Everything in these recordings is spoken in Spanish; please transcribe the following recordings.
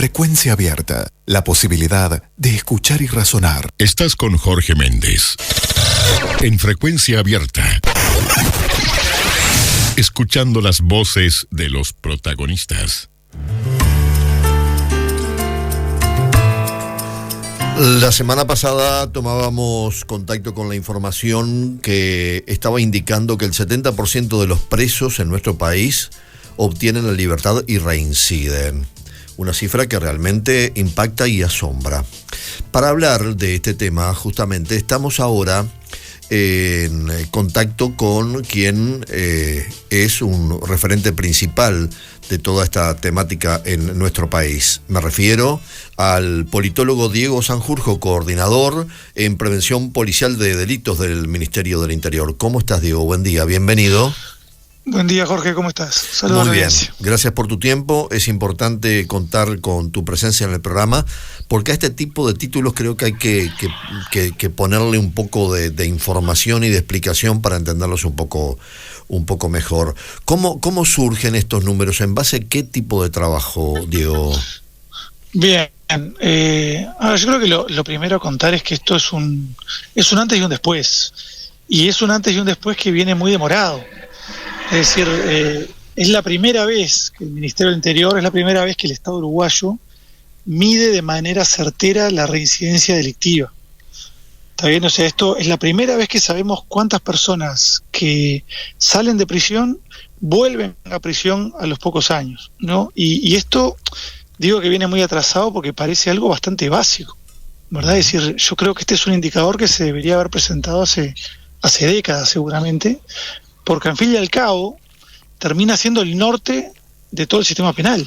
Frecuencia Abierta, la posibilidad de escuchar y razonar. Estás con Jorge Méndez en Frecuencia Abierta, escuchando las voces de los protagonistas. La semana pasada tomábamos contacto con la información que estaba indicando que el 70% de los presos en nuestro país obtienen la libertad y reinciden. Una cifra que realmente impacta y asombra. Para hablar de este tema, justamente, estamos ahora en contacto con quien es un referente principal de toda esta temática en nuestro país. Me refiero al politólogo Diego Sanjurjo, coordinador en prevención policial de delitos del Ministerio del Interior. ¿Cómo estás, Diego? Buen día, bienvenido. Buen día, Jorge, ¿cómo estás? Saludos. Muy bien, gracias por tu tiempo. Es importante contar con tu presencia en el programa, porque a este tipo de títulos creo que hay que ponerle un poco de información y de explicación para entenderlos un poco mejor. ¿Cómo surgen estos números? ¿En base a qué tipo de trabajo, Diego? Bien, ahora yo creo que lo primero a contar es que esto es un antes y un después, y es un antes y un después que viene muy demorado. Es decir, es la primera vez que el Ministerio del Interior, es la primera vez que el Estado uruguayo mide de manera certera la reincidencia delictiva. ¿Está bien? O sea, esto es la primera vez que sabemos cuántas personas que salen de prisión vuelven a prisión a los pocos años, ¿no? Y esto, digo que viene muy atrasado porque parece algo bastante básico, ¿verdad? Es decir, yo creo que este es un indicador que se debería haber presentado hace décadas seguramente, porque al fin y al cabo termina siendo el norte de todo el sistema penal.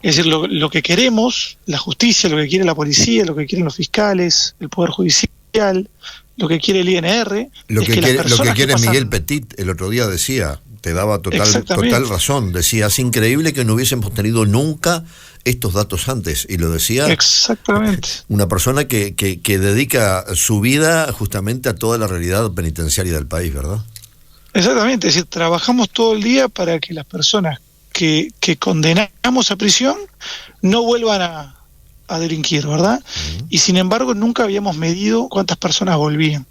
Es decir, lo que queremos, la justicia, lo que quiere la policía, lo que quieren los fiscales, el Poder Judicial, lo que quiere el INR... Lo que quiere Miguel Petit, el otro día decía, te daba total razón, decía, es increíble que no hubiésemos tenido nunca estos datos antes, y lo decía exactamente una persona que dedica su vida justamente a toda la realidad penitenciaria del país, ¿verdad? Exactamente, es decir, trabajamos todo el día para que las personas que condenamos a prisión no vuelvan a delinquir, ¿verdad? Uh-huh. Y sin embargo nunca habíamos medido cuántas personas volvían.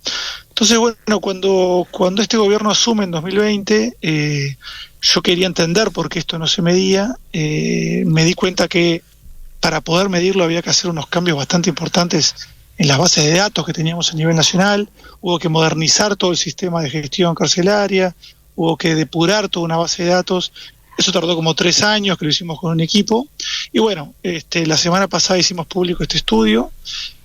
Entonces, bueno, cuando este gobierno asume en 2020, yo quería entender por qué esto no se medía. Me di cuenta que para poder medirlo había que hacer unos cambios bastante importantes en las bases de datos que teníamos a nivel nacional. Hubo que modernizar todo el sistema de gestión carcelaria, hubo que depurar toda una base de datos. Eso tardó como 3 años, que lo hicimos con un equipo. Y bueno, la semana pasada hicimos público este estudio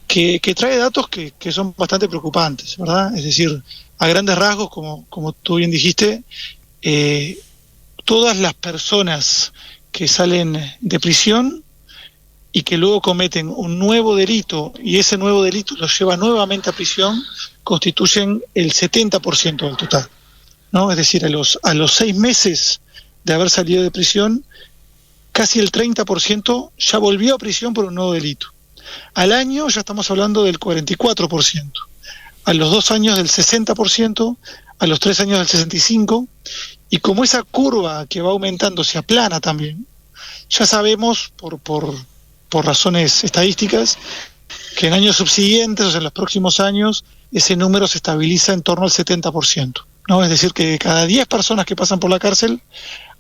que trae datos que son bastante preocupantes, ¿verdad? Es decir, a grandes rasgos, como tú bien dijiste, todas las personas que salen de prisión y que luego cometen un nuevo delito, y ese nuevo delito los lleva nuevamente a prisión, constituyen el 70% del total, ¿no? Es decir, a los 6 meses de haber salido de prisión, casi el 30% ya volvió a prisión por un nuevo delito. Al año ya estamos hablando del 44%, a los 2 años del 60%, a los 3 años del 65%, y como esa curva que va aumentando se aplana también, ya sabemos por razones estadísticas, que en años subsiguientes, o sea, en los próximos años, ese número se estabiliza en torno al 70%, ¿no? Es decir, que de cada 10 personas que pasan por la cárcel,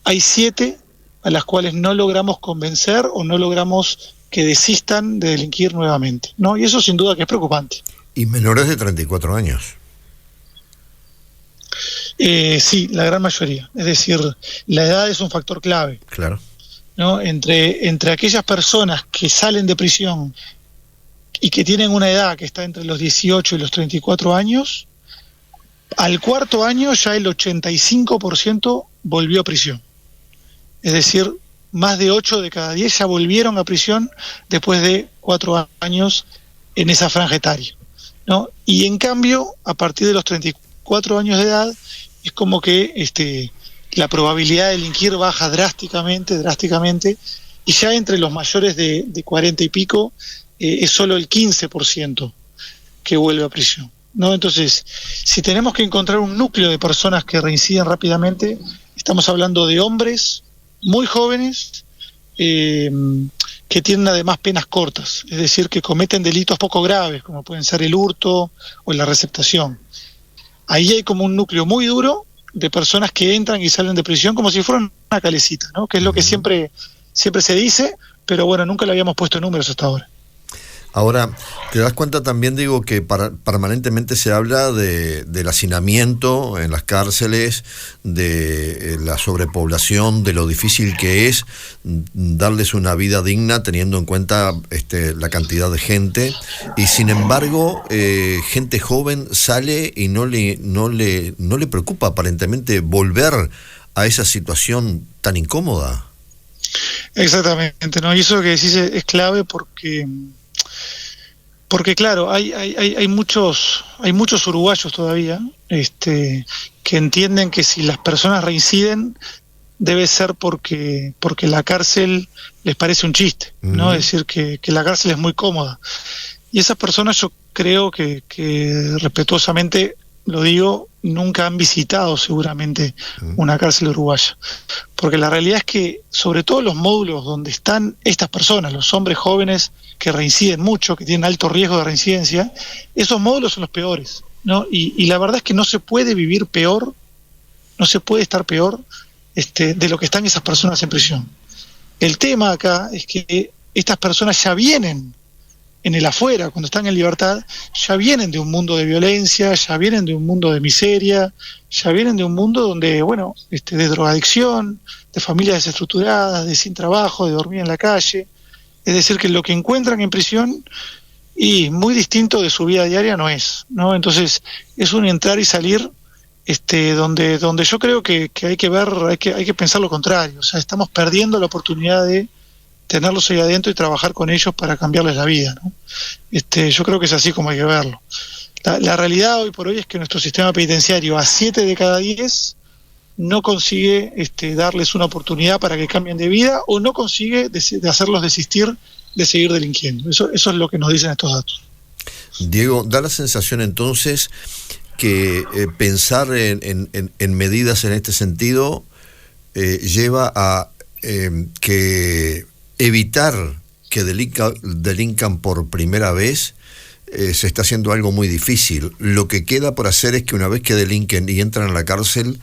hay 7 a las cuales no logramos convencer o no logramos que desistan de delinquir nuevamente, ¿no? Y eso sin duda que es preocupante. ¿Y menores de 34 años? Sí, la gran mayoría. Es decir, la edad es un factor clave. Claro. ¿No? Entre aquellas personas que salen de prisión y que tienen una edad que está entre los 18 y los 34 años, al 4.º año ya el 85% volvió a prisión. Es decir, más de 8 de cada 10 ya volvieron a prisión después de 4 años en esa franja etaria, ¿no? Y en cambio, a partir de los 34 años de edad, es como que la probabilidad de delinquir baja drásticamente, y ya entre los mayores de 40 y pico es solo el 15% que vuelve a prisión, ¿no? Entonces, si tenemos que encontrar un núcleo de personas que reinciden rápidamente, estamos hablando de hombres muy jóvenes, que tienen además penas cortas, es decir, que cometen delitos poco graves, como pueden ser el hurto o la receptación. Ahí hay como un núcleo muy duro de personas que entran y salen de prisión como si fueran una calecita, ¿no? Que es lo que siempre se dice, pero bueno, nunca le habíamos puesto números hasta ahora. Ahora, ¿te das cuenta también, digo, que permanentemente se habla del hacinamiento en las cárceles, de la sobrepoblación, de lo difícil que es darles una vida digna teniendo en cuenta la cantidad de gente? Y sin embargo, gente joven sale y no le preocupa aparentemente volver a esa situación tan incómoda. Exactamente, ¿no? Y eso que decís es clave porque claro, hay muchos uruguayos todavía que entienden que si las personas reinciden debe ser porque la cárcel les parece un chiste, ¿no? Es decir, que la cárcel es muy cómoda. Y esas personas, yo creo que respetuosamente lo digo, nunca han visitado seguramente una cárcel uruguaya. Porque la realidad es que, sobre todo los módulos donde están estas personas, los hombres jóvenes que reinciden mucho, que tienen alto riesgo de reincidencia, esos módulos son los peores, ¿no? Y la verdad es que no se puede vivir peor, no se puede estar peor de lo que están esas personas en prisión. El tema acá es que estas personas ya vienen en el afuera, cuando están en libertad, ya vienen de un mundo de violencia, ya vienen de un mundo de miseria, ya vienen de un mundo donde, bueno, de drogadicción, de familias desestructuradas, de sin trabajo, de dormir en la calle. Es decir, que lo que encuentran en prisión, y muy distinto de su vida diaria no es, ¿no? Entonces, es un entrar y salir donde yo creo que hay que ver, hay que pensar lo contrario. O sea, estamos perdiendo la oportunidad de tenerlos ahí adentro y trabajar con ellos para cambiarles la vida, ¿no? Yo creo que es así como hay que verlo. La realidad hoy por hoy es que nuestro sistema penitenciario a 7 de cada 10 no consigue darles una oportunidad para que cambien de vida, o no consigue de hacerlos desistir de seguir delinquiendo. Eso es lo que nos dicen estos datos. Diego, da la sensación entonces que pensar en medidas en este sentido lleva a que evitar que delincan por primera vez se está haciendo algo muy difícil. Lo que queda por hacer es que una vez que delinquen y entran a la cárcel,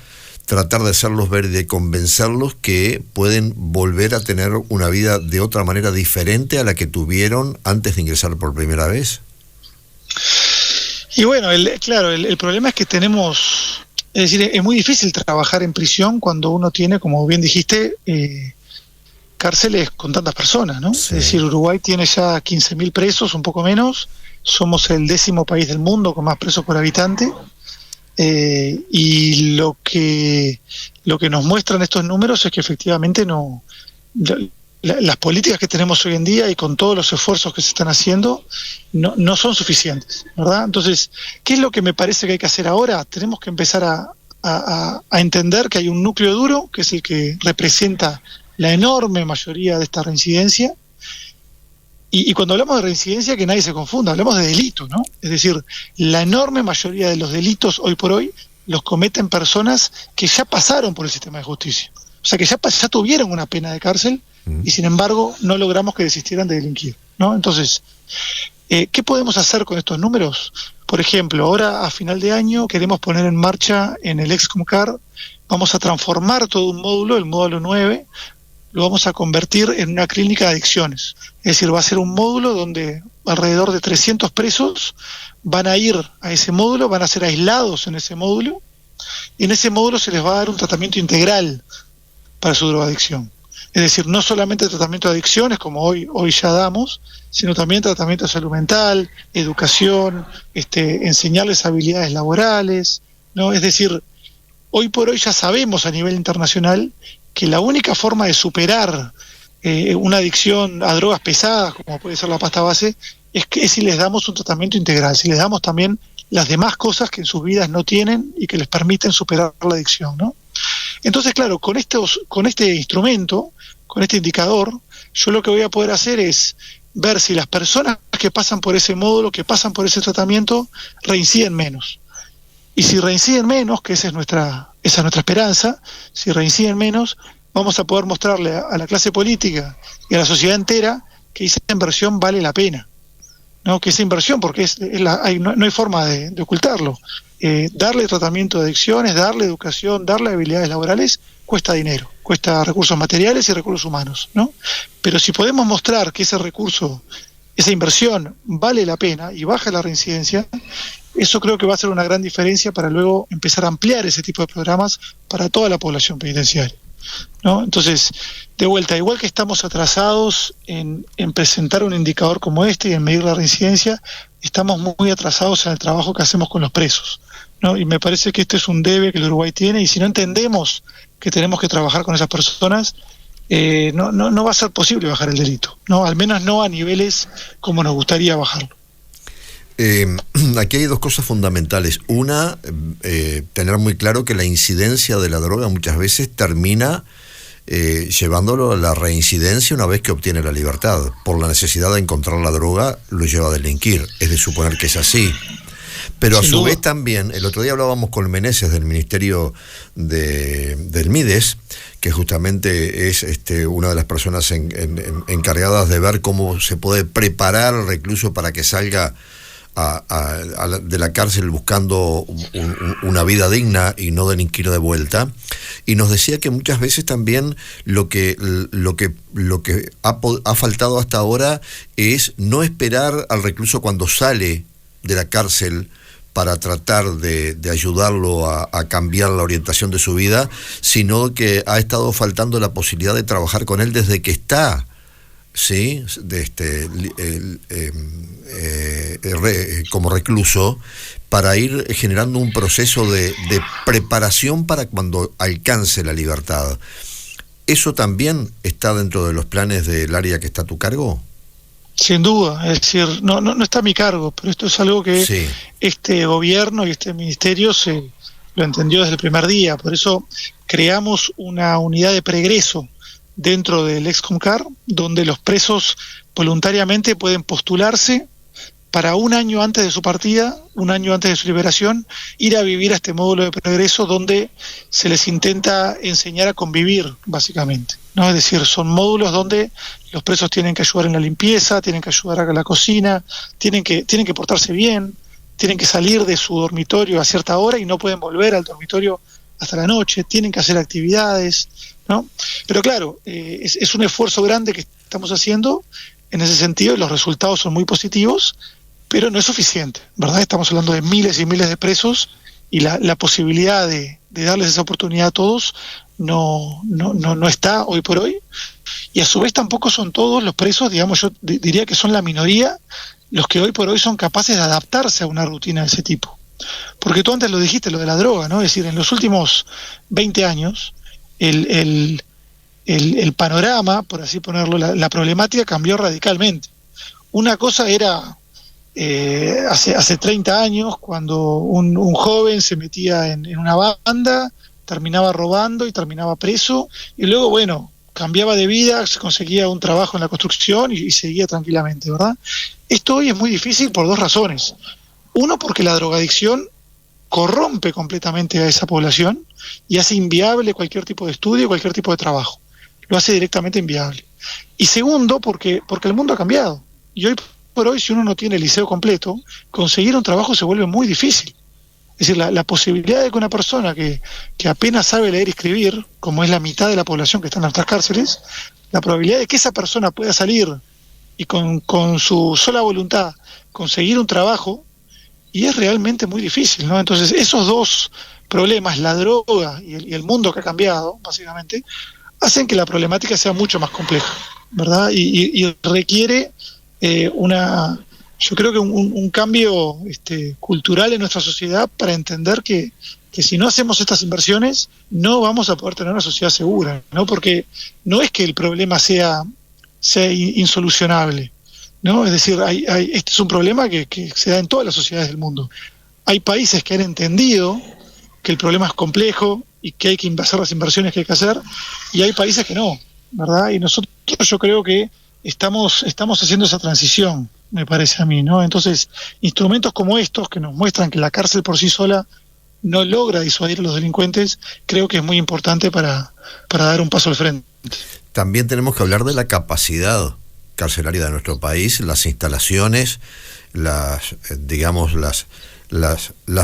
tratar de hacerlos ver y de convencerlos que pueden volver a tener una vida de otra manera diferente a la que tuvieron antes de ingresar por primera vez. Y bueno, el problema es que tenemos, es decir, es muy difícil trabajar en prisión cuando uno tiene, como bien dijiste, cárceles con tantas personas, ¿no? Sí. Es decir, Uruguay tiene ya 15.000 presos, un poco menos. Somos el 10º país del mundo con más presos por habitante. Y lo que nos muestran estos números es que efectivamente las políticas que tenemos hoy en día, y con todos los esfuerzos que se están haciendo, no son suficientes, ¿verdad? Entonces, ¿qué es lo que me parece que hay que hacer ahora? Tenemos que empezar a entender que hay un núcleo duro, que es el que representa la enorme mayoría de esta reincidencia. Y cuando hablamos de reincidencia, que nadie se confunda, hablamos de delito, ¿no? Es decir, la enorme mayoría de los delitos hoy por hoy los cometen personas que ya pasaron por el sistema de justicia. O sea, que ya tuvieron una pena de cárcel y sin embargo no logramos que desistieran de delinquir, ¿no? Entonces, ¿qué podemos hacer con estos números? Por ejemplo, ahora a final de año queremos poner en marcha en el Excomcar, vamos a transformar todo un módulo, el módulo 9, lo vamos a convertir en una clínica de adicciones. Es decir, va a ser un módulo donde alrededor de 300 presos van a ir a ese módulo, van a ser aislados en ese módulo, y en ese módulo se les va a dar un tratamiento integral para su drogadicción. Es decir, no solamente tratamiento de adicciones, como hoy ya damos, sino también tratamiento de salud mental, educación, enseñarles habilidades laborales, ¿no? Es decir, hoy por hoy ya sabemos a nivel internacional que la única forma de superar una adicción a drogas pesadas, como puede ser la pasta base, es si les damos un tratamiento integral, si les damos también las demás cosas que en sus vidas no tienen y que les permiten superar la adicción, ¿no? Entonces, claro, con este instrumento, con este indicador, yo lo que voy a poder hacer es ver si las personas que pasan por ese módulo, que pasan por ese tratamiento, reinciden menos. Y si reinciden menos, que esa es nuestra esperanza, si reinciden menos, vamos a poder mostrarle a la clase política y a la sociedad entera que esa inversión vale la pena, ¿no? Que esa inversión, porque no hay forma de ocultarlo. Darle tratamiento de adicciones, darle educación, darle habilidades laborales, cuesta dinero, cuesta recursos materiales y recursos humanos, ¿no? Pero si podemos mostrar que ese recurso, esa inversión vale la pena y baja la reincidencia, eso creo que va a ser una gran diferencia para luego empezar a ampliar ese tipo de programas para toda la población penitenciaria, ¿no? Entonces, de vuelta, igual que estamos atrasados en presentar un indicador como este y en medir la reincidencia, estamos muy atrasados en el trabajo que hacemos con los presos, ¿no? Y me parece que este es un debe que el Uruguay tiene, y si no entendemos que tenemos que trabajar con esas personas, no va a ser posible bajar el delito, ¿no? Al menos no a niveles como nos gustaría bajarlo. Aquí hay dos cosas fundamentales. Una, tener muy claro que la incidencia de la droga muchas veces termina llevándolo a la reincidencia una vez que obtiene la libertad. Por la necesidad de encontrar la droga, lo lleva a delinquir. Es de suponer que es así. Pero a su vez también, el otro día hablábamos con Meneses del Ministerio del Mides, que justamente es una de las personas encargadas de ver cómo se puede preparar al recluso para que salga de la cárcel buscando una vida digna y no delinquir de vuelta, y nos decía que muchas veces también lo que ha faltado hasta ahora es no esperar al recluso cuando sale de la cárcel para tratar de ayudarlo a cambiar la orientación de su vida, sino que ha estado faltando la posibilidad de trabajar con él desde que está, ¿sí?, como recluso, para ir generando un proceso de preparación para cuando alcance la libertad. ¿Eso también está dentro de los planes del área que está a tu cargo? Sin duda, es decir, no está a mi cargo, pero esto es algo que sí, este gobierno y este ministerio lo entendió desde el primer día. Por eso creamos una unidad de pregreso dentro del Excomcar, donde los presos voluntariamente pueden postularse para un año antes de su partida, un año antes de su liberación, ir a vivir a este módulo de progreso donde se les intenta enseñar a convivir, básicamente, ¿no? Es decir, son módulos donde los presos tienen que ayudar en la limpieza, tienen que ayudar a la cocina, tienen que portarse bien, tienen que salir de su dormitorio a cierta hora y no pueden volver al dormitorio hasta la noche, tienen que hacer actividades, ¿no? Pero claro, es un esfuerzo grande que estamos haciendo en ese sentido, y los resultados son muy positivos, pero no es suficiente, ¿verdad? Estamos hablando de miles y miles de presos, y la posibilidad de darles esa oportunidad a todos no está hoy por hoy, y a su vez tampoco son todos los presos, digamos, yo diría que son la minoría los que hoy por hoy son capaces de adaptarse a una rutina de ese tipo. Porque tú antes lo dijiste, lo de la droga, ¿no? Es decir, en los últimos 20 años, el panorama, por así ponerlo, la problemática cambió radicalmente. Una cosa era hace 30 años, cuando un joven se metía en una banda, terminaba robando y terminaba preso, y luego, bueno, cambiaba de vida, se conseguía un trabajo en la construcción y seguía tranquilamente, ¿verdad? Esto hoy es muy difícil por dos razones. Uno, porque la drogadicción corrompe completamente a esa población y hace inviable cualquier tipo de estudio, cualquier tipo de trabajo. Lo hace directamente inviable. Y segundo, porque el mundo ha cambiado. Y hoy por hoy, si uno no tiene el liceo completo, conseguir un trabajo se vuelve muy difícil. Es decir, la posibilidad de que una persona que apenas sabe leer y escribir, como es la mitad de la población que está en nuestras cárceles, la probabilidad de que esa persona pueda salir y con su sola voluntad conseguir un trabajo, y es realmente muy difícil, ¿no? Entonces, esos dos problemas, la droga y el mundo que ha cambiado, básicamente, hacen que la problemática sea mucho más compleja, ¿verdad? Y requiere yo creo que un cambio cultural en nuestra sociedad para entender que si no hacemos estas inversiones no vamos a poder tener una sociedad segura, ¿no? Porque no es que el problema sea insolucionable, ¿no? Es decir, este es un problema que se da en todas las sociedades del mundo. Hay países que han entendido que el problema es complejo y que hay que hacer las inversiones que hay que hacer, y hay países que no, ¿verdad? Y nosotros, yo creo que estamos haciendo esa transición, me parece a mí, ¿no? Entonces, instrumentos como estos que nos muestran que la cárcel por sí sola no logra disuadir a los delincuentes, creo que es muy importante para dar un paso al frente. También tenemos que hablar de la capacidad carcelaria de nuestro país, las instalaciones, las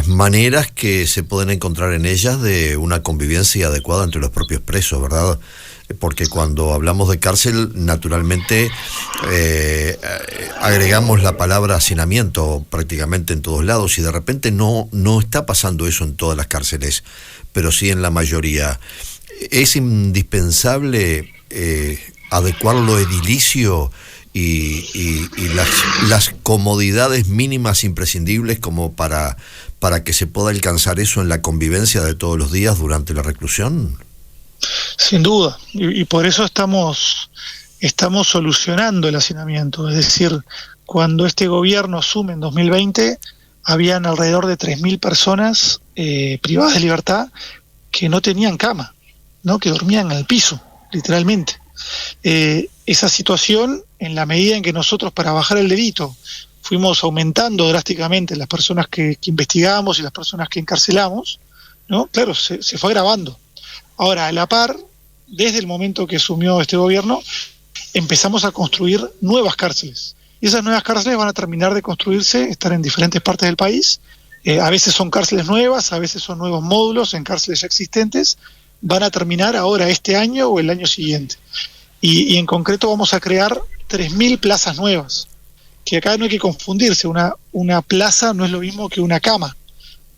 maneras que se pueden encontrar en ellas de una convivencia adecuada entre los propios presos, ¿verdad? Porque cuando hablamos de cárcel, naturalmente agregamos la palabra hacinamiento prácticamente en todos lados, y de repente no está pasando eso en todas las cárceles, pero sí en la mayoría. Es indispensable adecuar lo edilicio y las comodidades mínimas imprescindibles como para que se pueda alcanzar eso en la convivencia de todos los días durante la reclusión. Sin duda, y por eso estamos solucionando el hacinamiento. Es decir, cuando este gobierno asume en 2020, habían alrededor de 3.000 personas privadas de libertad que no tenían cama, ¿no? Que dormían en el piso, literalmente. Esa situación, en la medida en que nosotros, para bajar el delito, fuimos aumentando drásticamente las personas que investigamos y las personas que encarcelamos, ¿no? Claro, se fue agravando. Ahora, a la par, desde el momento que asumió este gobierno, empezamos a construir nuevas cárceles. Y esas nuevas cárceles van a terminar de construirse, estar en diferentes partes del país. A veces son cárceles nuevas, a veces son nuevos módulos en cárceles existentes. Van a terminar ahora este año o el año siguiente. Y en concreto vamos a crear 3.000 plazas nuevas. Que acá no hay que confundirse, una plaza no es lo mismo que una cama.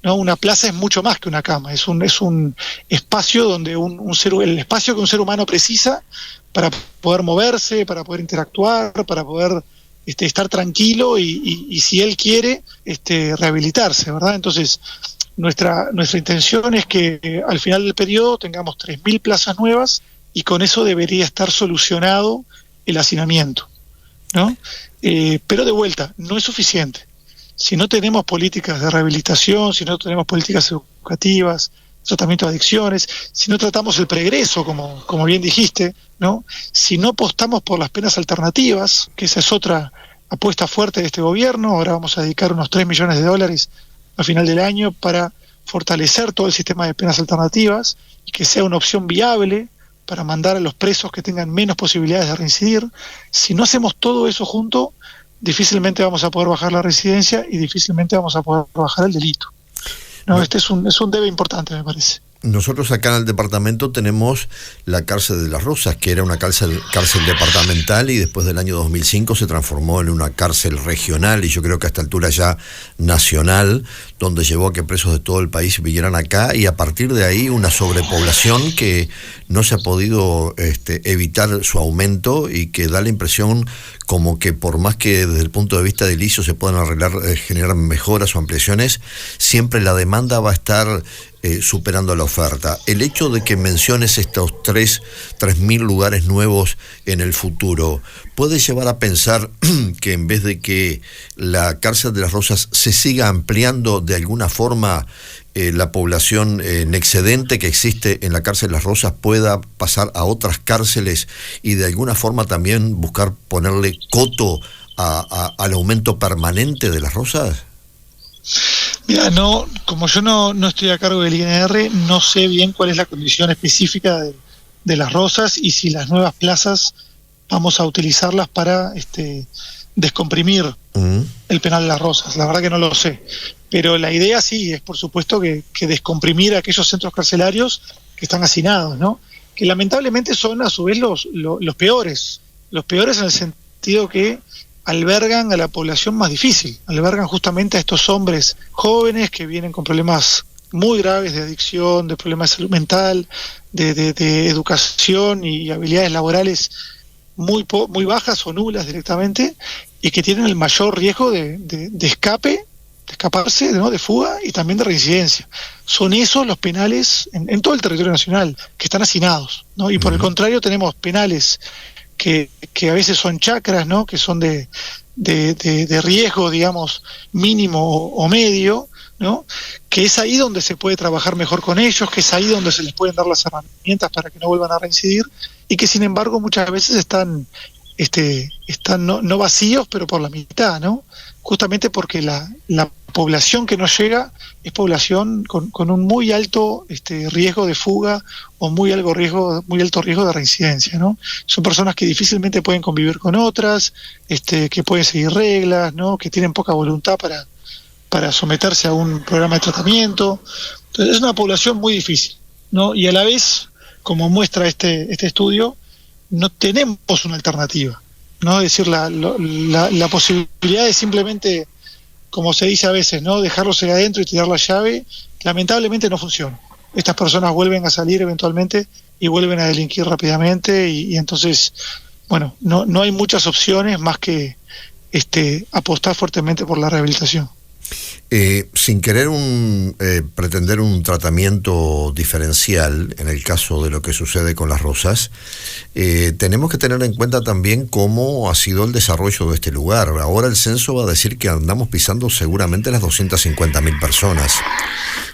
¿No? Una plaza es mucho más que una cama, es un espacio donde el espacio que un ser humano precisa para poder moverse, para poder interactuar, para poder estar tranquilo y si él quiere rehabilitarse, ¿verdad? Entonces nuestra intención es que al final del periodo tengamos 3.000 plazas nuevas y con eso debería estar solucionado el hacinamiento, ¿no? Pero de vuelta, no es suficiente. Si no tenemos políticas de rehabilitación, si no tenemos políticas educativas, tratamiento de adicciones, si no tratamos el pregreso, como bien dijiste, ¿no? Si no apostamos por las penas alternativas, que esa es otra apuesta fuerte de este gobierno, ahora vamos a dedicar unos $3 millones a final del año para fortalecer todo el sistema de penas alternativas y que sea una opción viable para mandar a los presos que tengan menos posibilidades de reincidir. Si no hacemos todo eso junto, difícilmente vamos a poder bajar la reincidencia y difícilmente vamos a poder bajar el delito. No, este es un debe importante, me parece. Nosotros acá en el departamento tenemos la cárcel de Las Rosas, que era una cárcel departamental y después del año 2005 se transformó en una cárcel regional y yo creo que a esta altura ya nacional, donde llevó a que presos de todo el país vinieran acá y a partir de ahí una sobrepoblación que no se ha podido evitar su aumento y que da la impresión como que por más que desde el punto de vista edilicio se puedan arreglar, generar mejoras o ampliaciones, siempre la demanda va a estar superando la oferta. El hecho de que menciones estos 3.000 lugares nuevos en el futuro, ¿puede llevar a pensar que en vez de que la cárcel de Las Rosas se siga ampliando de alguna forma, la población en excedente que existe en la cárcel de Las Rosas pueda pasar a otras cárceles y de alguna forma también buscar ponerle coto al aumento permanente de Las Rosas? Mira, como yo no estoy a cargo del INR, no sé bien cuál es la condición específica de Las Rosas y si las nuevas plazas vamos a utilizarlas para descomprimir el penal de Las Rosas. La verdad que no lo sé. Pero la idea sí es, por supuesto, que descomprimir aquellos centros carcelarios que están hacinados, ¿no? Que lamentablemente son a su vez los peores. Los peores en el sentido que albergan a la población más difícil, albergan justamente a estos hombres jóvenes que vienen con problemas muy graves de adicción, de problemas de salud mental, de educación y habilidades laborales muy bajas o nulas directamente, y que tienen el mayor riesgo de escaparse, ¿no? De fuga y también de reincidencia. Son esos los penales en todo el territorio nacional que están hacinados, ¿no? Y por el contrario tenemos penales que a veces son chacras, ¿no? Que son de riesgo, digamos, mínimo o medio, ¿no? Que es ahí donde se puede trabajar mejor con ellos, que es ahí donde se les pueden dar las herramientas para que no vuelvan a reincidir, y que sin embargo muchas veces están están no vacíos, pero por la mitad, ¿no? Justamente porque la población que no llega es población con un muy alto riesgo de fuga o muy alto riesgo de reincidencia, ¿no? Son personas que difícilmente pueden convivir con otras, que pueden seguir reglas, ¿no? Que tienen poca voluntad para someterse a un programa de tratamiento. Entonces es una población muy difícil, ¿no? Y a la vez, como muestra este estudio, no tenemos una alternativa, ¿no? Es decir, la posibilidad de simplemente, como se dice a veces, ¿no? Dejarlos ahí adentro y tirar la llave, lamentablemente no funciona. Estas personas vuelven a salir eventualmente y vuelven a delinquir rápidamente y entonces, bueno, no hay muchas opciones más que apostar fuertemente por la rehabilitación. Sin querer pretender un tratamiento diferencial en el caso de lo que sucede con las Rosas, tenemos que tener en cuenta también cómo ha sido el desarrollo de este lugar. Ahora el censo va a decir que andamos pisando seguramente las 250.000 personas,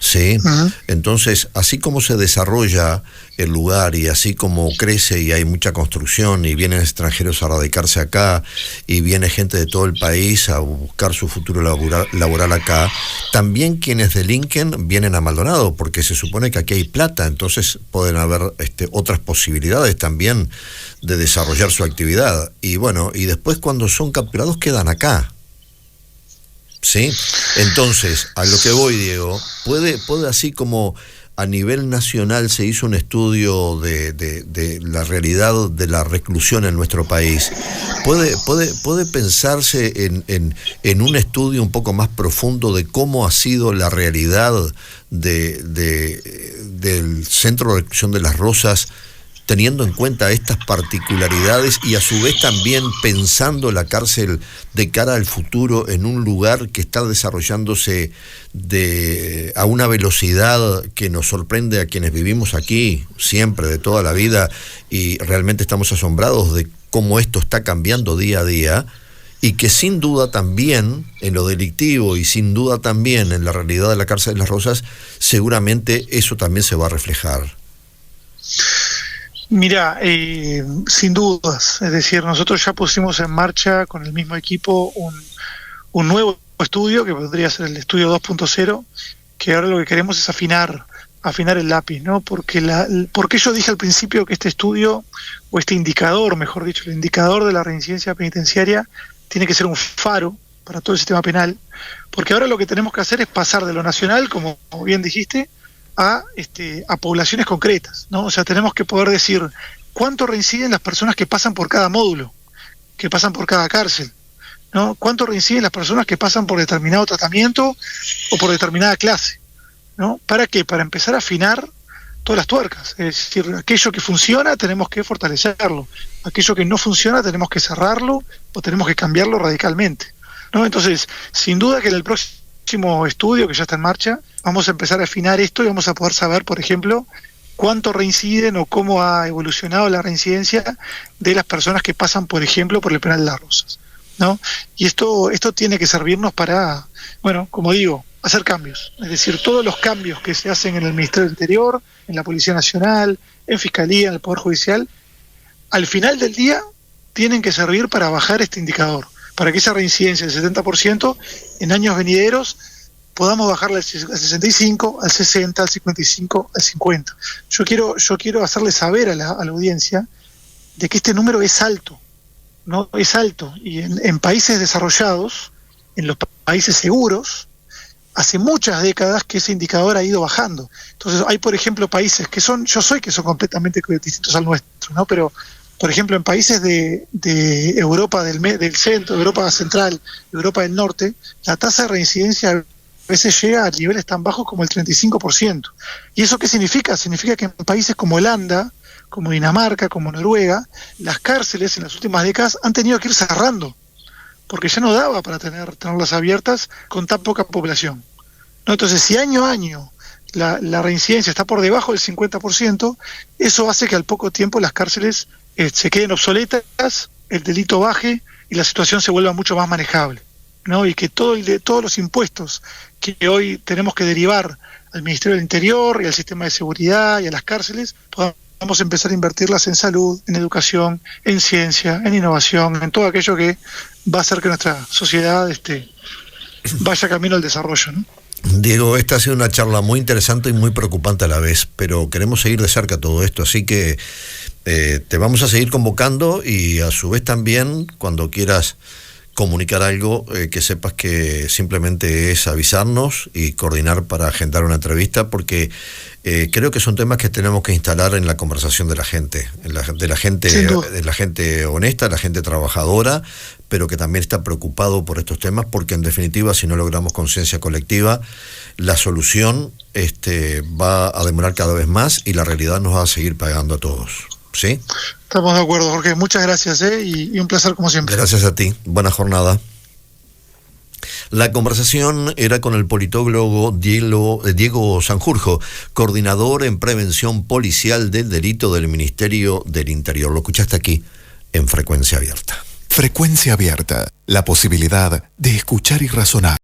¿sí? Uh-huh. Entonces, así como se desarrolla el lugar y así como crece y hay mucha construcción y vienen extranjeros a radicarse acá y viene gente de todo el país a buscar su futuro laboral acá, también quienes delinquen vienen a Maldonado porque se supone que aquí hay plata, entonces pueden haber otras posibilidades también de desarrollar su actividad y bueno, y después cuando son capturados quedan acá, ¿sí? Entonces, a lo que voy, Diego, puede así como a nivel nacional se hizo un estudio de la realidad de la reclusión en nuestro país. ¿Puede pensarse en un estudio un poco más profundo de cómo ha sido la realidad del Centro de Reclusión de las Rosas, teniendo en cuenta estas particularidades y a su vez también pensando la cárcel de cara al futuro en un lugar que está desarrollándose a una velocidad que nos sorprende a quienes vivimos aquí siempre, de toda la vida, y realmente estamos asombrados de cómo esto está cambiando día a día, y que sin duda también en lo delictivo y sin duda también en la realidad de la cárcel de las Rosas, seguramente eso también se va a reflejar? Mira, sin dudas, es decir, nosotros ya pusimos en marcha con el mismo equipo un nuevo estudio que podría ser el estudio 2.0, que ahora lo que queremos es afinar el lápiz, ¿no? Porque yo dije al principio que este estudio, o este indicador, mejor dicho, el indicador de la reincidencia penitenciaria, tiene que ser un faro para todo el sistema penal, porque ahora lo que tenemos que hacer es pasar de lo nacional, como bien dijiste, a poblaciones concretas, ¿no? O sea, tenemos que poder decir cuánto reinciden las personas que pasan por cada módulo, que pasan por cada cárcel, ¿no? Cuánto reinciden las personas que pasan por determinado tratamiento o por determinada clase, ¿no? ¿Para qué? Para empezar a afinar todas las tuercas, es decir, aquello que funciona tenemos que fortalecerlo, aquello que no funciona tenemos que cerrarlo o tenemos que cambiarlo radicalmente, ¿no? Entonces, sin duda que en el próximo estudio que ya está en marcha, vamos a empezar a afinar esto y vamos a poder saber, por ejemplo, cuánto reinciden o cómo ha evolucionado la reincidencia de las personas que pasan, por ejemplo, por el penal de Las Rosas, ¿no? Y esto tiene que servirnos para, bueno, como digo, hacer cambios. Es decir, todos los cambios que se hacen en el Ministerio del Interior, en la Policía Nacional, en Fiscalía, en el Poder Judicial, al final del día tienen que servir para bajar este indicador, para que esa reincidencia del 70% en años venideros podamos bajarla al 65, al 60, al 55, al 50. Yo quiero hacerle saber a la audiencia de que este número es alto, ¿no? Es alto. Y en países desarrollados, en los países seguros, hace muchas décadas que ese indicador ha ido bajando. Entonces hay, por ejemplo, países que son completamente distintos al nuestro, ¿no? Pero, por ejemplo, en países de Europa del centro, Europa central, Europa del norte, la tasa de reincidencia a veces llega a niveles tan bajos como el 35%. ¿Y eso qué significa? Significa que en países como Holanda, como Dinamarca, como Noruega, las cárceles en las últimas décadas han tenido que ir cerrando, porque ya no daba para tenerlas abiertas con tan poca población, ¿no? Entonces, si año a año la reincidencia está por debajo del 50%, eso hace que al poco tiempo las cárceles se queden obsoletas, el delito baje y la situación se vuelva mucho más manejable, ¿no? Y que todos los impuestos que hoy tenemos que derivar al Ministerio del Interior y al sistema de seguridad y a las cárceles puedan vamos a empezar a invertirlas en salud, en educación, en ciencia, en innovación, en todo aquello que va a hacer que nuestra sociedad vaya camino al desarrollo, ¿no? Diego, esta ha sido una charla muy interesante y muy preocupante a la vez, pero queremos seguir de cerca todo esto, así que te vamos a seguir convocando y a su vez también, cuando quieras comunicar algo, que sepas que simplemente es avisarnos y coordinar para agendar una entrevista, porque creo que son temas que tenemos que instalar en la conversación de la gente, de la gente honesta, la gente trabajadora, pero que también está preocupado por estos temas, porque en definitiva, si no logramos conciencia colectiva, la solución va a demorar cada vez más y la realidad nos va a seguir pagando a todos. ¿Sí? Estamos de acuerdo, Jorge. Muchas gracias, y un placer como siempre. Gracias a ti. Buena jornada. La conversación era con el politólogo Diego Sanjurjo, coordinador en prevención policial del delito del Ministerio del Interior. Lo escuchaste aquí en Frecuencia Abierta. Frecuencia Abierta, la posibilidad de escuchar y razonar.